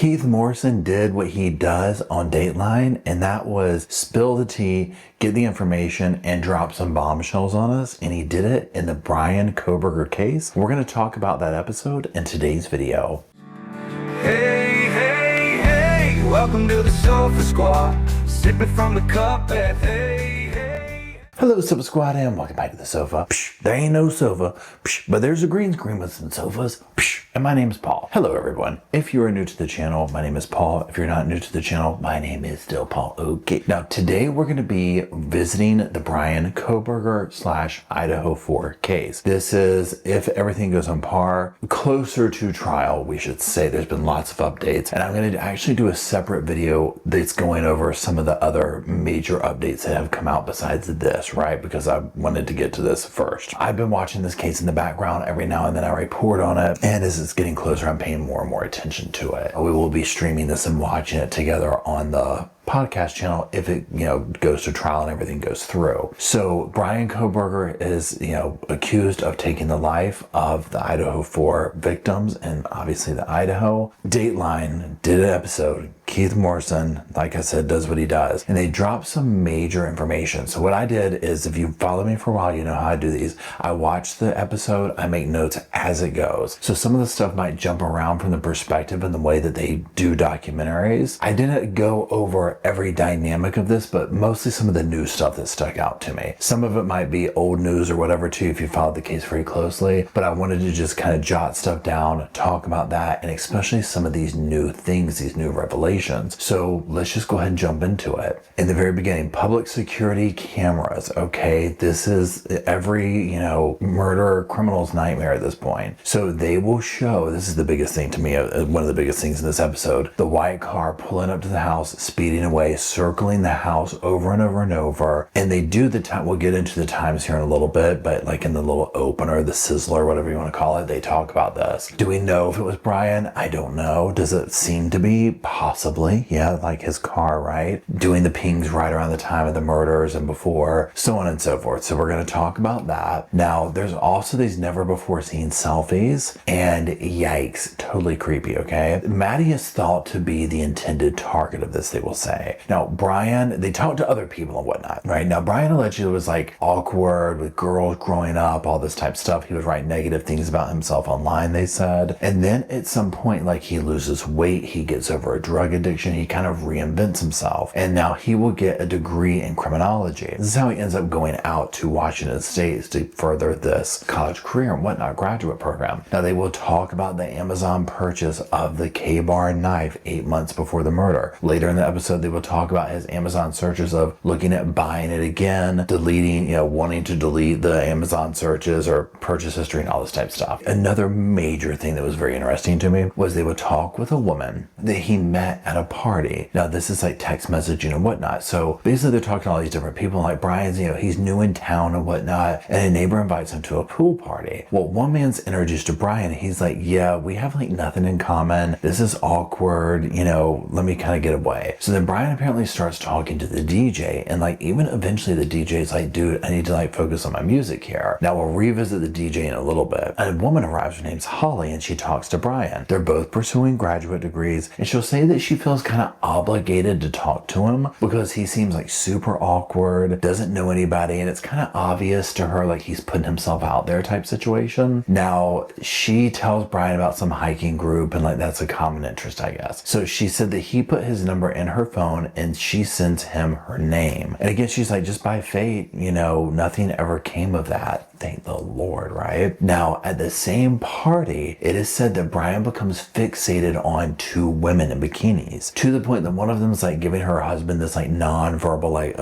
Keithe Morrison did what he does on Dateline, and that was spill the tea, get the information, and drop some bombshells on us. And he did it in the Bryan Kohberger case. We're going to talk about that episode in today's video. Hey, hey, hey, welcome to the Sofa Squad, sipping from the cup at hey, hey. Hello, Sofa Squad, and welcome back to the sofa. Psh, there ain't no sofa, psh, but there's a green screen with some sofas. Psh, and my name is Paul. Hello, everyone. If you are new to the channel, my name is Paul. If you're not new to the channel, my name is still Paul. Okay. Now, today we're going to be visiting the Bryan Kohberger / Idaho 4 case. This is, if everything goes on par, closer to trial, we should say. There's been lots of updates, and I'm going to actually do a separate video that's going over some of the other major updates that have come out besides this, right? Because I wanted to get to this first. I've been watching this case in the background. Every now and then I report on it, and as it's getting closer, I'm paying more and more attention to it. We will be streaming this and watching it together on the podcast channel if it goes to trial and everything goes through. So Bryan Kohberger is accused of taking the life of the Idaho 4 victims, and obviously the Idaho. Dateline did an episode. Keithe Morrison, like I said, does what he does, and they drop some major information. So what I did is, if you follow me for a while, you know how I do these. I watch the episode, I make notes as it goes. So some of the stuff might jump around from the perspective and the way that they do documentaries. I didn't go over every dynamic of this, but mostly some of the new stuff that stuck out to me. Some of it might be old news or whatever too, if you followed the case very closely, but I wanted to just kind of jot stuff down, talk about that, and especially some of these new things, these new revelations. So let's just go ahead and jump into it. In the very beginning, public security cameras. Okay, this is every murder criminal's nightmare at this point. So they will show, this is the biggest thing to me, one of the biggest things in this episode, the white car pulling up to the house, speeding away, circling the house over and over and over. And they do the time, we'll get into the times here in a little bit, but like in the little opener, the sizzler, whatever you want to call it, they talk about this. Do we know if it was Bryan? I don't know. Does it seem to be? Possibly. Yeah, like his car, right? Doing the pings right around the time of the murders and before, so on and so forth. So we're going to talk about that. Now, there's also these never before seen selfies, and yikes, totally creepy, okay? Maddie is thought to be the intended target of this, they will say. Now, Bryan, they talk to other people and whatnot, right? Now, Bryan allegedly was like awkward with girls growing up, all this type of stuff. He would write negative things about himself online, they said. And then at some point, like, he loses weight, he gets over a drug addiction, he kind of reinvents himself, and now he will get a degree in criminology. This is how he ends up going out to Washington State to further this college career and whatnot, graduate program. Now they will talk about the Amazon purchase of the K-bar knife 8 months before the murder. Later in the episode, they will talk about his Amazon searches of looking at buying it again, deleting, wanting to delete the Amazon searches or purchase history and all this type of stuff. Another major thing that was very interesting to me was they would talk with a woman that he met at a party. Now this is like text messaging and whatnot. So basically they're talking to all these different people, like Bryan's, he's new in town and whatnot, and a neighbor invites him to a pool party. Well, one man's introduced to Bryan, he's like, yeah, we have like nothing in common. This is awkward, let me kind of get away. So then Bryan apparently starts talking to the DJ, and like even eventually the DJ's like, dude, I need to like focus on my music here. Now we'll revisit the DJ in a little bit. A woman arrives, her name's Holly, and she talks to Bryan. They're both pursuing graduate degrees, and she'll say that she feels kind of obligated to talk to him because he seems like super awkward, doesn't know anybody, and it's kind of obvious to her like he's putting himself out there type situation. Now she tells Bryan about some hiking group, and like that's a common interest, I guess. So she said that he put his number in her phone and she sends him her name. And again, she's like, just by fate, nothing ever came of that. Thank the Lord, right? Now, at the same party, it is said that Bryan becomes fixated on two women in bikinis, to the point that one of them is like giving her husband this like non-verbal, like,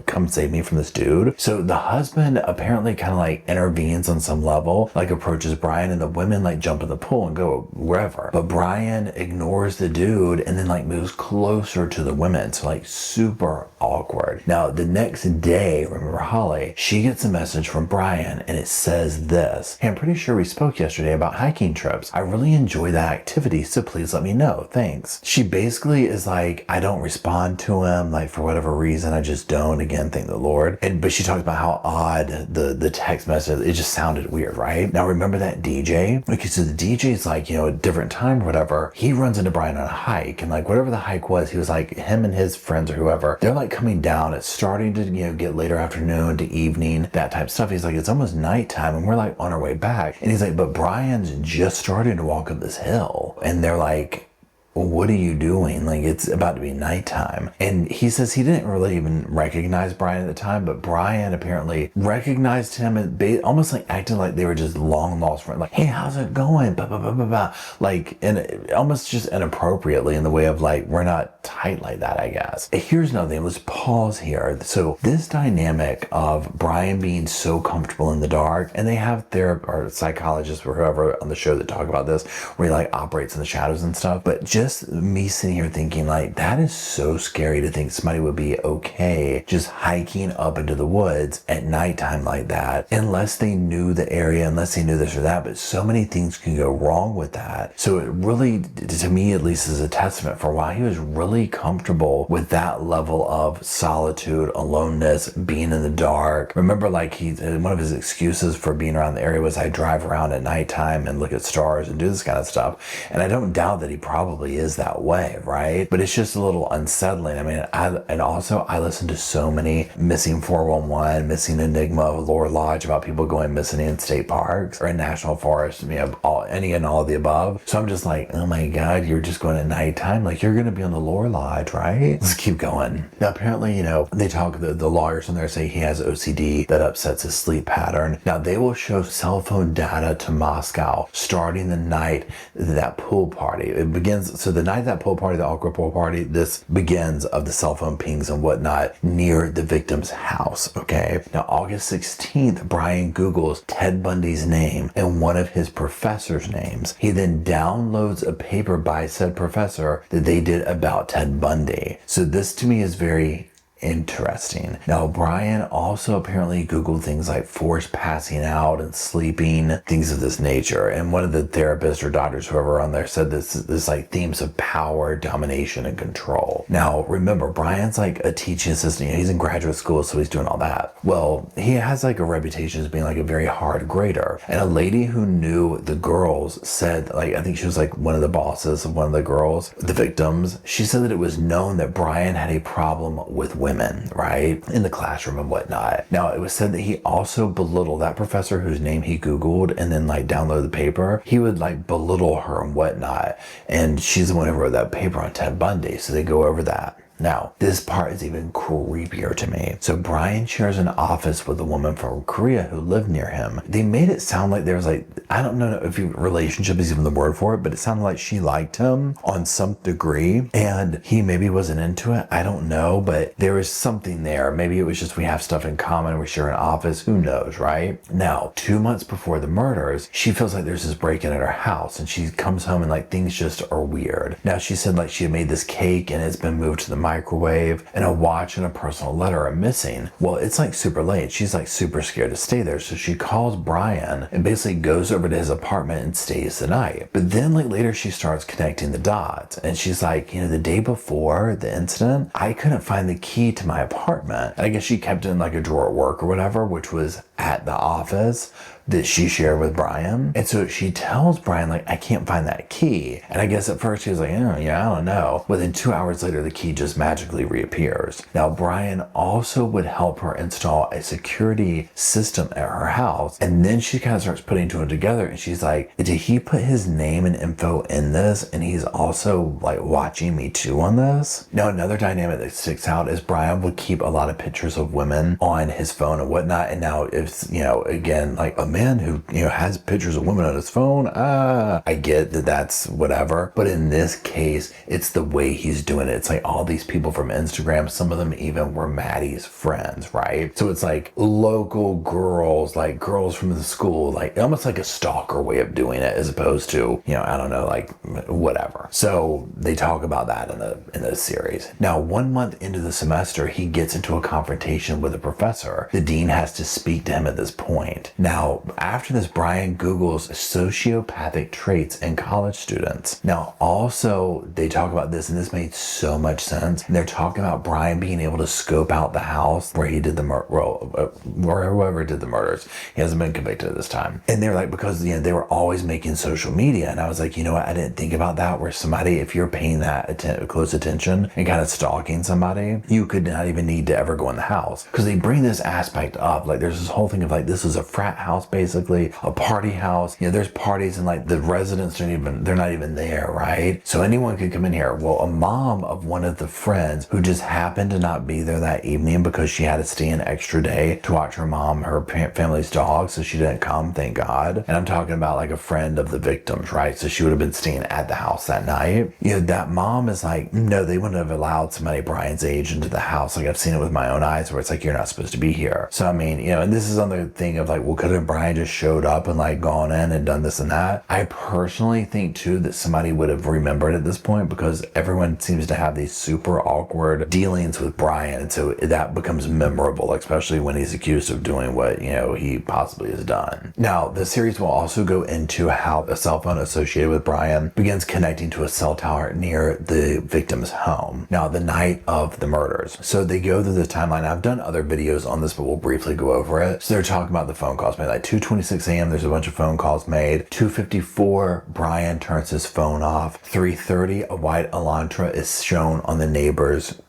come save me from this dude. So the husband apparently kind of like intervenes on some level, like approaches Bryan, and the women like jump in the pool and go wherever. But Bryan ignores the dude and then like moves closer to the women. So like super awkward. Now, the next day, remember Holly, she gets a message from Bryan, Brian, and it says this. Hey, I'm pretty sure we spoke yesterday about hiking trips. I really enjoy that activity, so please let me know. Thanks. She basically is like, I don't respond to him, like for whatever reason, I just don't. Again, thank the Lord. But she talks about how odd the text message, it just sounded weird, right? Now remember that DJ? Okay, so the DJ's like, a different time or whatever, he runs into Brian on a hike, and like whatever the hike was, he was like, him and his friends or whoever, they're like coming down. It's starting to, get later afternoon to evening, that type of stuff. He's like, it's almost nighttime and we're like on our way back. And he's like, but Brian's just starting to walk up this hill. And they're like, what are you doing? Like, it's about to be nighttime. And he says he didn't really even recognize Brian at the time, but Brian apparently recognized him and almost like acting like they were just long lost friends. Like, hey, how's it going? Blah, blah, blah, blah, blah. Like, and almost just inappropriately in the way of like, we're not tight like that, I guess. Here's another thing. Let's pause here. So this dynamic of Brian being so comfortable in the dark, and they have or psychologists or whoever on the show that talk about this, where he like operates in the shadows and stuff. But just me sitting here thinking like, that is so scary to think somebody would be okay just hiking up into the woods at nighttime like that, unless they knew the area, unless they knew this or that. But so many things can go wrong with that. So it really, to me at least, is a testament for why he was really comfortable with that level of solitude, aloneness, being in the dark. Remember, like, one of his excuses for being around the area was, I drive around at nighttime and look at stars and do this kind of stuff. And I don't doubt that he probably is that way, right? But it's just a little unsettling. I mean, I listen to so many missing 411, missing Enigma of Lore Lodge about people going missing in state parks or in national forests, any and all of the above. So I'm just like, oh my God, you're just going at nighttime? Like, you're going to be on the Lore Lodge, right? Let's keep going. Now, apparently, they talk, the lawyers in there say he has OCD that upsets his sleep pattern. Now, they will show cell phone data to Moscow starting the night that pool party. It begins, so the night of that pool party, the awkward pool party, this begins of the cell phone pings and whatnot near the victim's house, okay? Now, August 16th, Brian Googles Ted Bundy's name and one of his professor's names. He then downloads a paper by said professor that they did about Ted Bundy. So this to me is very interesting. Now, Brian also apparently Googled things like forced passing out and sleeping, things of this nature. And one of the therapists or doctors, whoever on there, said this like themes of power, domination, and control. Now, remember, Brian's like a teaching assistant. He's in graduate school, so he's doing all that. Well, he has like a reputation as being like a very hard grader. And a lady who knew the girls said, like, I think she was like one of the bosses of one of the girls, the victims. She said that it was known that Brian had a problem with women, right, in the classroom and whatnot. Now, it was said that he also belittled that professor whose name he Googled and then like downloaded the paper. He would like belittle her and whatnot. And she's the one who wrote that paper on Ted Bundy. So they go over that. Now, this part is even creepier to me. So Brian shares an office with a woman from Korea who lived near him. They made it sound like there was like, I don't know if relationship is even the word for it, but it sounded like she liked him on some degree and he maybe wasn't into it. I don't know, but there was something there. Maybe it was just we have stuff in common, we share an office, who knows, right? Now, 2 months before the murders, she feels like there's this break-in at her house and she comes home and like things just are weird. Now, she said like she had made this cake and it's been moved to the microwave and a watch and a personal letter are missing. Well, it's like super late. She's like super scared to stay there. So she calls Brian and basically goes over to his apartment and stays the night. But then like later she starts connecting the dots and she's like, the day before the incident, I couldn't find the key to my apartment. And I guess she kept it in like a drawer at work or whatever, which was at the office that she shared with Brian. And so she tells Brian, like, I can't find that key. And I guess at first he was like, oh, yeah, I don't know. Well, then 2 hours later, the key just magically reappears. Now, Brian also would help her install a security system at her house. And then she kind of starts putting two and together. And she's like, did he put his name and info in this? And he's also like watching me too on this? Now, another dynamic that sticks out is Brian would keep a lot of pictures of women on his phone and whatnot. And now it's, again, like man who, has pictures of women on his phone. I get that that's whatever. But in this case, it's the way he's doing it. It's like all these people from Instagram, some of them even were Maddie's friends, right? So it's like local girls, like girls from the school, like almost like a stalker way of doing it, as opposed to, I don't know, like whatever. So they talk about that in the series. Now, 1 month into the semester, he gets into a confrontation with a professor. The dean has to speak to him at this point. Now, after this, Bryan Googles sociopathic traits in college students. Now, also, they talk about this, and this made so much sense. And they're talking about Bryan being able to scope out the house where he did the where whoever did the murders. He hasn't been convicted at this time. And they're like, because they were always making social media. And I was like, you know what? I didn't think about that, where somebody, if you're paying that close attention and kind of stalking somebody, you could not even need to ever go in the house. Because they bring this aspect up. Like, there's this whole thing of like, this is a frat house, basically, a party house. There's parties and like the residents they're not even there, right? So anyone could come in here. Well, a mom of one of the friends who just happened to not be there that evening because she had to stay an extra day to watch her family's dog, so she didn't come, thank God. And I'm talking about like a friend of the victims, right? So she would have been staying at the house that night. That mom is like, no, they wouldn't have allowed somebody Bryan's age into the house. Like, I've seen it with my own eyes, where it's like, you're not supposed to be here. So I mean, and this is on the thing of like, well, couldn't Bryan just showed up and like gone in and done this and that? I personally think too that somebody would have remembered at this point, because everyone seems to have these super awkward dealings with Bryan, and so that becomes memorable, especially when he's accused of doing what he possibly has done. Now, the series will also go into how a cell phone associated with Bryan begins connecting to a cell tower near the victim's home. Now, the night of the murders. So they go through the timeline. I've done other videos on this, but we'll briefly go over it. So they're talking about the phone calls made. Like 2:26 a.m. there's a bunch of phone calls made. 2:54, Bryan turns his phone off. 3:30, a white Elantra is shown on the neighbor's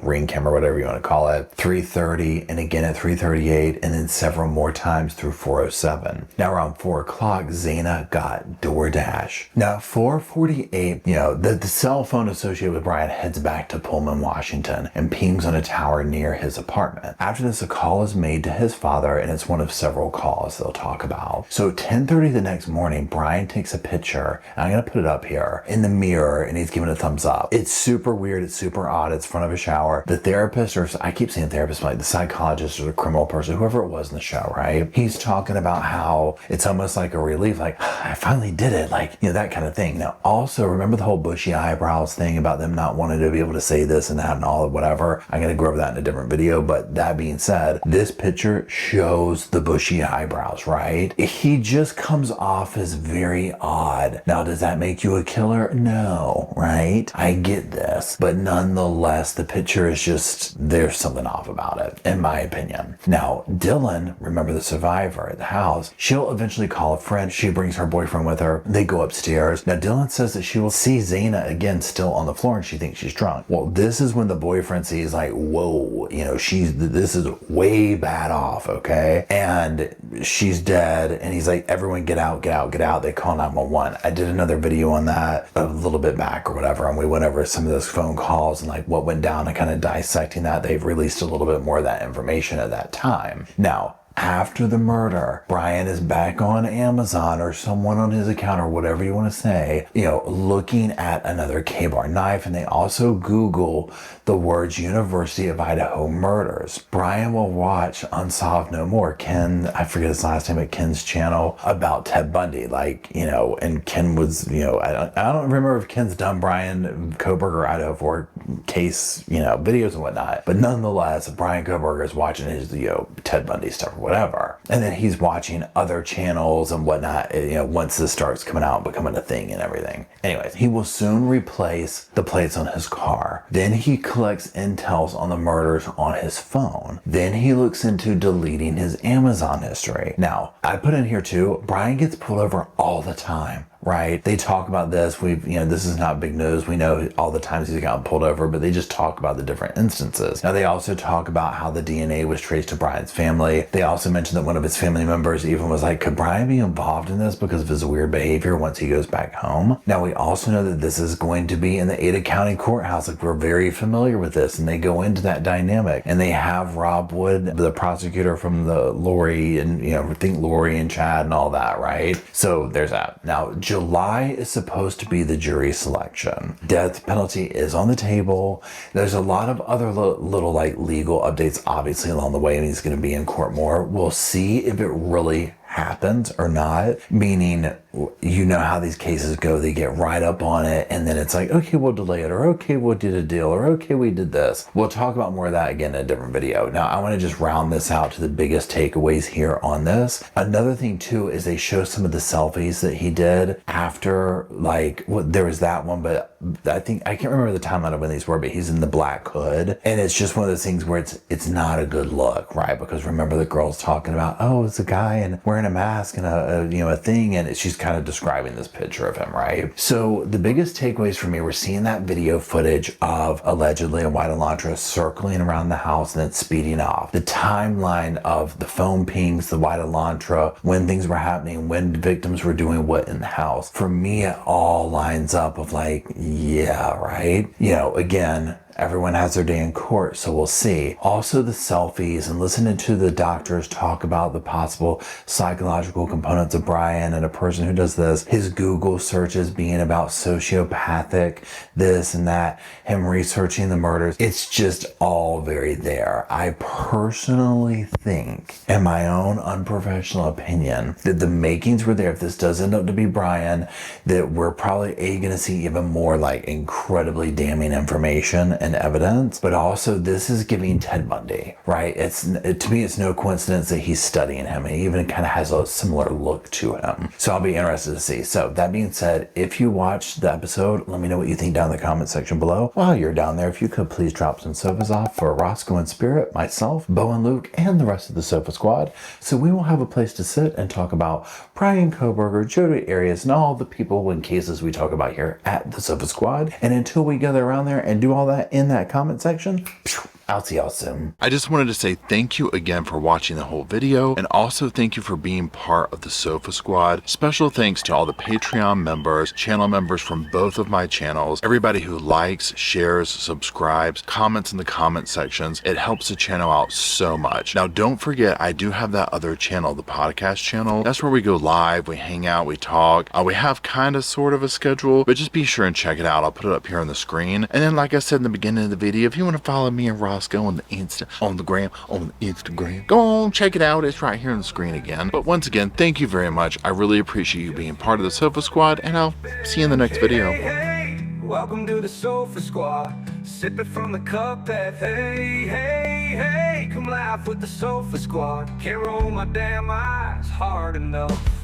ring camera, whatever you want to call it. 3:30, and again at 3:38, and then several more times through 4:07. Now around 4 o'clock, Zaina got DoorDash. Now 4:48, the cell phone associated with Bryan heads back to Pullman, Washington, and pings on a tower near his apartment. After this, a call is made to his father, and it's one of several calls they'll talk about. So 10:30 the next morning, Bryan takes a picture, and I'm gonna put it up here, in the mirror, and he's giving a thumbs up. It's super weird, it's super odd, it's front of a shower. The therapist, or I keep saying therapist, but like the psychologist or the criminal person, whoever it was in the show, right? He's talking about how it's almost like a relief, like, I finally did it, like, that kind of thing. Now, also, remember the whole bushy eyebrows thing about them not wanting to be able to say this and that and all of whatever? I'm going to go over that in a different video, but that being said, this picture shows the bushy eyebrows, right? He just comes off as very odd. Now, does that make you a killer? No, right? I get this, but nonetheless, the picture is just, there's something off about it, in my opinion. Now, Dylan, remember the survivor at the house, she'll eventually call a friend. She brings her boyfriend with her. They go upstairs. Now, Dylan says that she will see Zaina again still on the floor, and she thinks she's drunk. Well, this is when the boyfriend sees like, whoa, this is way bad off, okay? And she's dead, and he's like, everyone get out, get out, get out. They call 911. I did another video on that a little bit back or whatever, and we went over some of those phone calls and like what went down and kind of dissecting that. They've released a little bit more of that information at that time. Now, after the murder, Bryan is back on Amazon or someone on his account or whatever you want to say, looking at another K-bar knife, and they also Google the words University of Idaho murders. Bryan will watch Unsolved No More, Ken, I forget his last name, at Ken's channel, about Ted Bundy, and Ken was, I don't remember if Ken's done Bryan Kohberger Idaho for case, videos and whatnot, but nonetheless, Bryan Kohberger is watching his, Ted Bundy stuff or whatever. And then he's watching other channels and whatnot, once this starts coming out, becoming a thing and everything. Anyways, he will soon replace the plates on his car. Then he collects intels on the murders on his phone. Then he looks into deleting his Amazon history. Now, I put in here too, Bryan gets pulled over all the time. right? They talk about this. This is not big news. We know all the times he's gotten pulled over, but they just talk about the different instances. Now, they also talk about how the DNA was traced to Bryan's family. They also mentioned that one of his family members even was like, could Bryan be involved in this because of his weird behavior once he goes back home? Now, we also know that this is going to be in the Ada County Courthouse. Like, we're very familiar with this, and they go into that dynamic, and they have Rob Wood, the prosecutor from the Lori, and I think Lori and Chad and all that, right? So there's that. Now, July is supposed to be the jury selection. Death penalty is on the table. There's a lot of other little like legal updates obviously along the way, and he's going to be in court more. We'll see if it really happens or not, meaning how these cases go. They get right up on it, and then it's like, okay, we'll delay it, or okay, we'll do a deal, or okay, we did this. We'll talk about more of that again in a different video. Now, I want to just round this out to the biggest takeaways here on this. Another thing too is they show some of the selfies that he did after, there was that one, but I can't remember the timeline of when these were, but he's in the black hood, and it's just one of those things where it's not a good look, right? Because remember, the girl's talking about, oh, it's a guy and wearing a mask and a thing, and she's kind of describing this picture of him, right? So the biggest takeaways for me, we're seeing that video footage of allegedly a white Elantra circling around the house and then speeding off. The timeline of the phone pings, the white Elantra, when things were happening, when victims were doing what in the house. For me, it all lines up of yeah, right? Again, everyone has their day in court, so we'll see. Also, the selfies and listening to the doctors talk about the possible psychological components of Bryan and a person who does this. His Google searches being about sociopathic, this and that, him researching the murders. It's just all very there. I personally think, in my own unprofessional opinion, that the makings were there. If this does end up to be Bryan, that we're probably going to see even more incredibly damning information and evidence, but also this is giving Ted Bundy, right? To me, it's no coincidence that he's studying him, and he even kind of has a similar look to him. So I'll be interested to see. So that being said, if you watched the episode, let me know what you think down in the comment section below. While you're down there, if you could please drop some sofas off for Rosco and Spirit, myself, Bo and Luke, and the rest of the Sofa Squad, so we will have a place to sit and talk about Bryan Kohberger, Jody Arias, and all the people and cases we talk about here at the Sofa Squad. And until we gather around there and do all that in that comment section, I'll see y'all soon. I just wanted to say thank you again for watching the whole video, and also thank you for being part of the Sofa Squad. Special thanks to all the Patreon members, channel members from both of my channels, everybody who likes, shares, subscribes, comments in the comment sections. It helps the channel out so much. Now, don't forget, I do have that other channel, the podcast channel. That's where we go live, we hang out, we talk. We have kind of sort of a schedule, but just be sure and check it out. I'll put it up here on the screen. And then, like I said in the beginning of the video, if you want to follow me and Rosco on the Instagram, go on, check it out. It's right here on the screen again. But once again, thank you very much. I really appreciate you being part of the Sofa Squad, and I'll see you in the next video. Hey, welcome to the Sofa Squad. Sipping from the cup that hey, come laugh with the Sofa Squad. Can't roll my damn eyes hard enough.